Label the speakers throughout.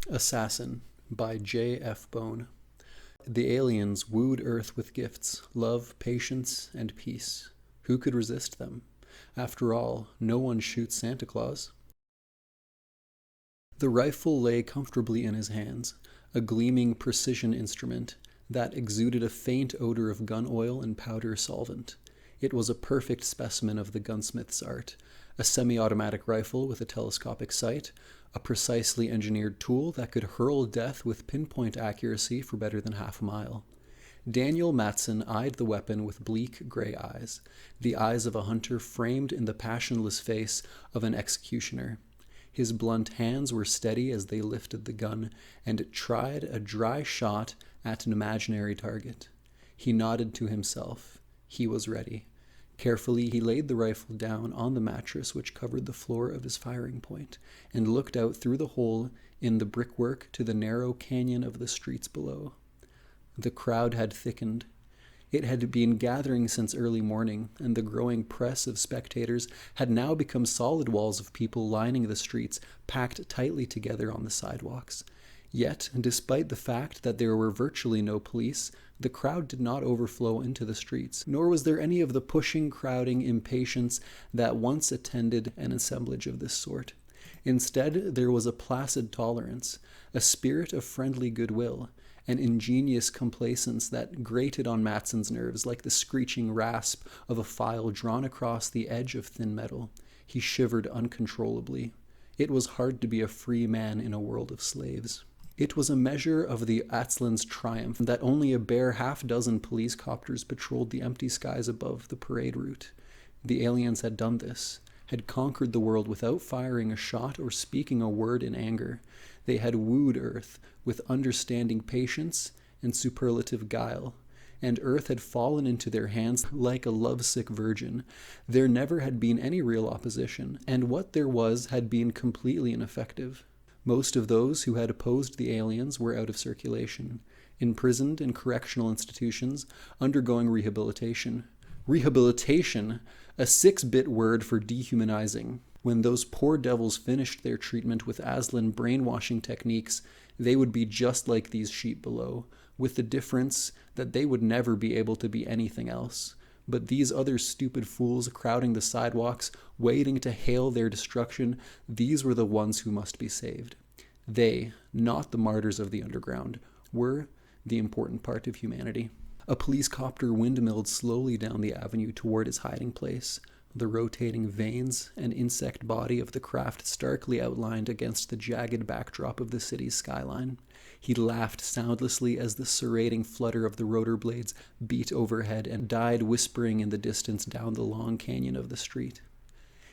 Speaker 1: Assassin by J. F. Bone. The aliens wooed Earth with gifts, love, patience, and peace. Who could resist them? After all, no one shoots Santa Claus. The rifle lay comfortably in his hands, a gleaming precision instrument that exuded a faint odor of gun oil and powder solvent. It was a perfect specimen of the gunsmith's art, a semi-automatic rifle with a telescopic sight, a precisely engineered tool that could hurl death with pinpoint accuracy for better than half a mile. Daniel Matson eyed the weapon with bleak gray eyes, the eyes of a hunter framed in the passionless face of an executioner. His blunt hands were steady as they lifted the gun and tried a dry shot at an imaginary target. He nodded to himself. He was ready. Carefully, he laid the rifle down on the mattress which covered the floor of his firing point and looked out through the hole in the brickwork to the narrow canyon of the streets below. The crowd had thickened. It had been gathering since early morning, and the growing press of spectators had now become solid walls of people lining the streets, packed tightly together on the sidewalks. Yet, despite the fact that there were virtually no police, the crowd did not overflow into the streets, nor was there any of the pushing, crowding impatience that once attended an assemblage of this sort. Instead, there was a placid tolerance, a spirit of friendly goodwill, an ingenious complacence that grated on Matson's nerves like the screeching rasp of a file drawn across the edge of thin metal. He shivered uncontrollably. It was hard to be a free man in a world of slaves. It was a measure of the Atzlin's triumph that only a bare half-dozen police copters patrolled the empty skies above the parade route. The aliens had done this, had conquered the world without firing a shot or speaking a word in anger. They had wooed Earth with understanding patience and superlative guile, and Earth had fallen into their hands like a lovesick virgin. There never had been any real opposition, and what there was had been completely ineffective. Most of those who had opposed the aliens were out of circulation, imprisoned in correctional institutions, undergoing rehabilitation. Rehabilitation, a 6-bit word for dehumanizing. When those poor devils finished their treatment with Aslan brainwashing techniques, they would be just like these sheep below, with the difference that they would never be able to be anything else. But these other stupid fools crowding the sidewalks, waiting to hail their destruction, these were the ones who must be saved. They, not the martyrs of the underground, were the important part of humanity. A police copter windmilled slowly down the avenue toward his hiding place, the rotating vanes and insect body of the craft starkly outlined against the jagged backdrop of the city's skyline. He laughed soundlessly as the serrating flutter of the rotor blades beat overhead and died whispering in the distance down the long canyon of the street.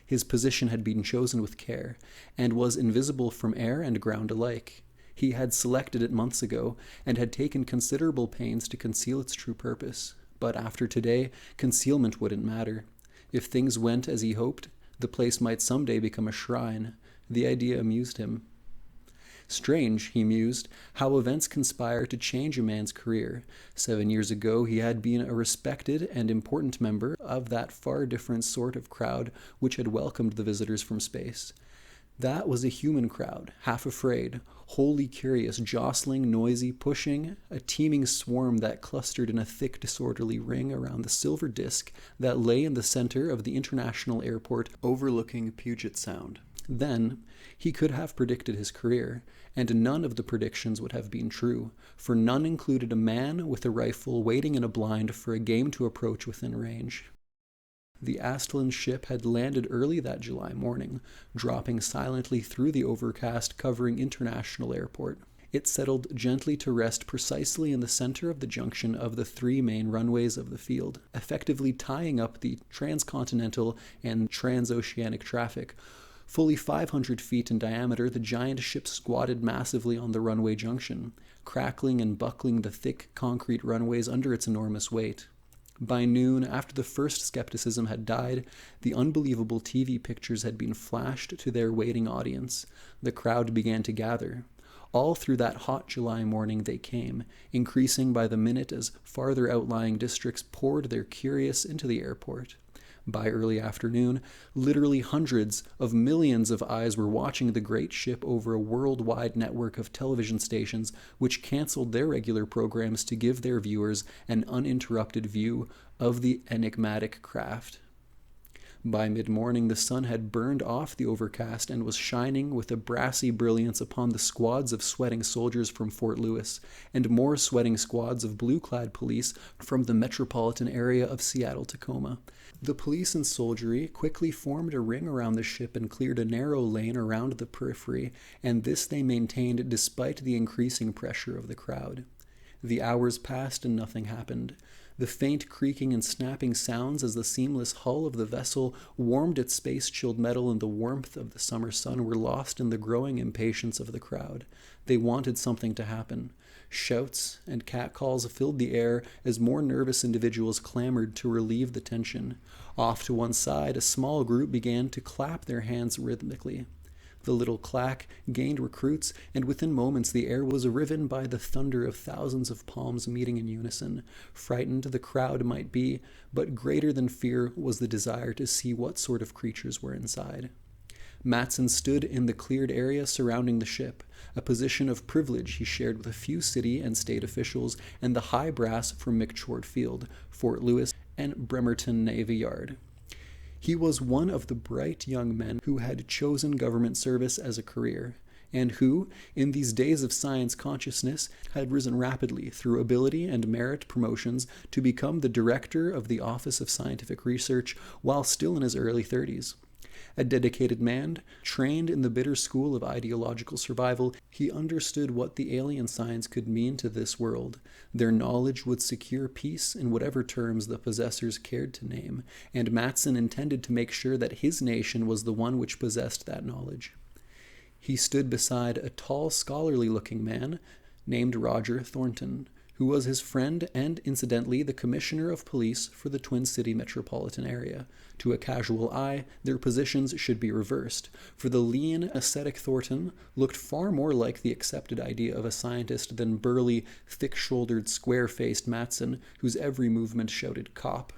Speaker 1: His position had been chosen with care, and was invisible from air and ground alike. He had selected it months ago, and had taken considerable pains to conceal its true purpose. But after today, concealment wouldn't matter. If things went as he hoped, the place might someday become a shrine. The idea amused him. Strange, he mused, how events conspire to change a man's career. 7 years ago he had been a respected and important member of that far different sort of crowd which had welcomed the visitors from space. That was a human crowd, half afraid, wholly curious, jostling, noisy, pushing, a teeming swarm that clustered in a thick, disorderly ring around the silver disk that lay in the center of the international airport overlooking Puget Sound. Then, he could have predicted his career, and none of the predictions would have been true, for none included a man with a rifle waiting in a blind for a game to approach within range. The Astlin ship had landed early that July morning, dropping silently through the overcast covering International Airport. It settled gently to rest precisely in the center of the junction of the 3 main runways of the field, effectively tying up the transcontinental and transoceanic traffic. Fully 500 feet in diameter, the giant ship squatted massively on the runway junction, crackling and buckling the thick concrete runways under its enormous weight. By noon, after the first skepticism had died, the unbelievable TV pictures had been flashed to their waiting audience. The crowd began to gather. All through that hot July morning they came, increasing by the minute as farther outlying districts poured their curious into the airport. By early afternoon, literally hundreds of millions of eyes were watching the great ship over a worldwide network of television stations which canceled their regular programs to give their viewers an uninterrupted view of the enigmatic craft. By mid-morning, the sun had burned off the overcast and was shining with a brassy brilliance upon the squads of sweating soldiers from Fort Lewis and more sweating squads of blue-clad police from the metropolitan area of Seattle-Tacoma. The police and soldiery quickly formed a ring around the ship and cleared a narrow lane around the periphery, and this they maintained despite the increasing pressure of the crowd. The hours passed and nothing happened. The faint creaking and snapping sounds as the seamless hull of the vessel warmed its space-chilled metal in the warmth of the summer sun were lost in the growing impatience of the crowd. They wanted something to happen. Shouts and catcalls filled the air as more nervous individuals clamored to relieve the tension. Off to one side, a small group began to clap their hands rhythmically. The little clack gained recruits, and within moments the air was riven by the thunder of thousands of palms meeting in unison. Frightened the crowd might be, but greater than fear was the desire to see what sort of creatures were inside. Matson stood in the cleared area surrounding the ship, a position of privilege he shared with a few city and state officials and the high brass from McChord Field, Fort Lewis, and Bremerton Navy Yard. He was one of the bright young men who had chosen government service as a career, and who, in these days of science consciousness, had risen rapidly through ability and merit promotions to become the director of the Office of Scientific Research while still in his early 30s. A dedicated man, trained in the bitter school of ideological survival, he understood what the alien science could mean to this world. Their knowledge would secure peace in whatever terms the possessors cared to name, and Matson intended to make sure that his nation was the one which possessed that knowledge. He stood beside a tall, scholarly-looking man named Roger Thornton, who was his friend and, incidentally, the commissioner of police for the Twin City metropolitan area. To a casual eye, their positions should be reversed, for the lean, ascetic Thornton looked far more like the accepted idea of a scientist than burly, thick-shouldered, square-faced Matson, whose every movement shouted "cop."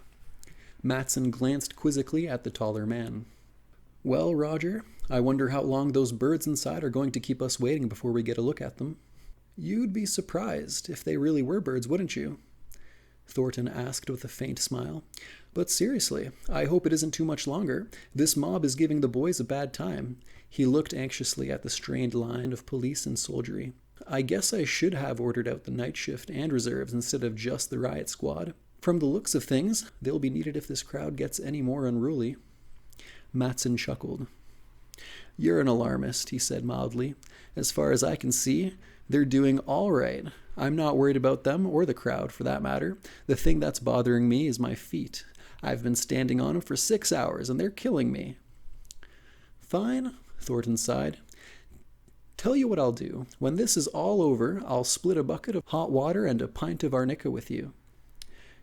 Speaker 1: Matson glanced quizzically at the taller man. "Well, Roger, I wonder how long those birds inside are going to keep us waiting before we get a look at them." "You'd be surprised if they really were birds, wouldn't you?" Thornton asked with a faint smile. "But seriously, I hope it isn't too much longer. This mob is giving the boys a bad time." He looked anxiously at the strained line of police and soldiery. "I guess I should have ordered out the night shift and reserves instead of just the riot squad. From the looks of things, they'll be needed if this crowd gets any more unruly." Matson chuckled. "You're an alarmist," he said mildly. "As far as I can see, they're doing all right. I'm not worried about them or the crowd, for that matter. The thing that's bothering me is my feet. I've been standing on them for 6 hours, and they're killing me." "Fine," Thornton sighed. "Tell you what I'll do. When this is all over, I'll split a bucket of hot water and a pint of arnica with you."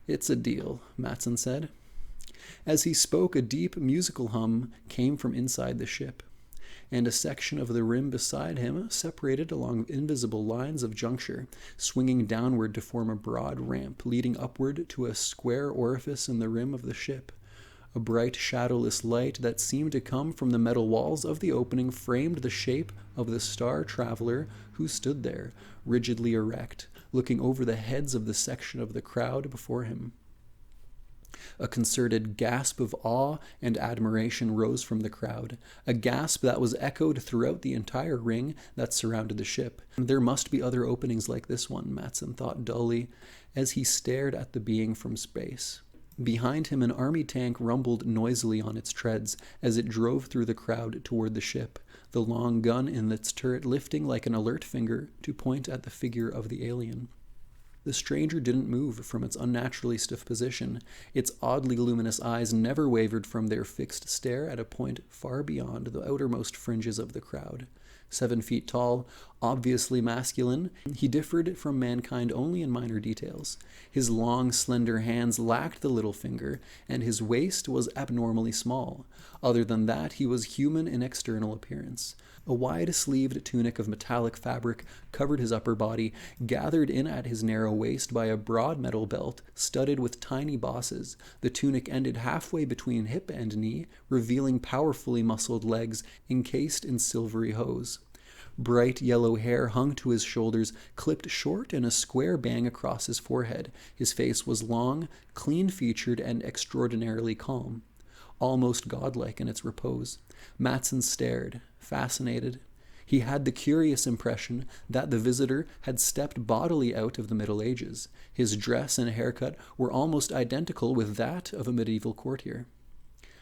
Speaker 1: "It's a deal," Matson said. As he spoke, a deep musical hum came from inside the ship, and a section of the rim beside him separated along invisible lines of juncture, swinging downward to form a broad ramp leading upward to a square orifice in the rim of the ship. A bright, shadowless light that seemed to come from the metal walls of the opening framed the shape of the star traveler who stood there, rigidly erect, looking over the heads of the section of the crowd before him. A concerted gasp of awe and admiration rose from the crowd, a gasp that was echoed throughout the entire ring that surrounded the ship. There must be other openings like this one, Matson thought dully, as he stared at the being from space. Behind him, an army tank rumbled noisily on its treads as it drove through the crowd toward the ship, the long gun in its turret lifting like an alert finger to point at the figure of the alien. The stranger didn't move from its unnaturally stiff position. Its oddly luminous eyes never wavered from their fixed stare at a point far beyond the outermost fringes of the crowd. 7 feet tall, obviously masculine, he differed from mankind only in minor details. His long, slender hands lacked the little finger, and his waist was abnormally small. Other than that, he was human in external appearance. A wide-sleeved tunic of metallic fabric covered his upper body, gathered in at his narrow waist by a broad metal belt studded with tiny bosses. The tunic ended halfway between hip and knee, revealing powerfully muscled legs encased in silvery hose. Bright yellow hair hung to his shoulders, clipped short in a square bang across his forehead. His face was long, clean-featured, and extraordinarily calm, almost godlike in its repose. Matson stared, fascinated. He had the curious impression that the visitor had stepped bodily out of the Middle Ages. His dress and haircut were almost identical with that of a medieval courtier.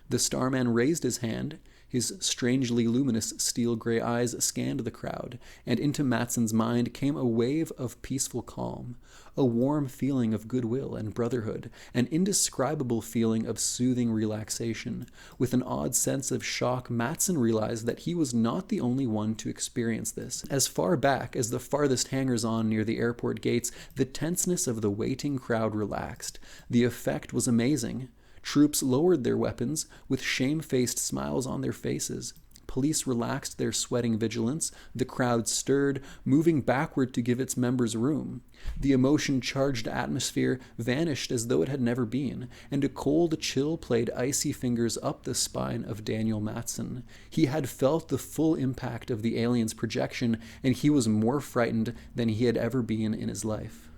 Speaker 1: The starman raised his hand. His strangely luminous steel-gray eyes scanned the crowd, and into Matson's mind came a wave of peaceful calm, a warm feeling of goodwill and brotherhood, an indescribable feeling of soothing relaxation. With an odd sense of shock, Matson realized that he was not the only one to experience this. As far back as the farthest hangers-on near the airport gates, the tenseness of the waiting crowd relaxed. The effect was amazing. Troops lowered their weapons with shamefaced smiles on their faces. Police relaxed their sweating vigilance. The crowd stirred, moving backward to give its members room. The emotion-charged atmosphere vanished as though it had never been, and a cold chill played icy fingers up the spine of Daniel Matson. He had felt the full impact of the alien's projection, and he was more frightened than he had ever been in his life.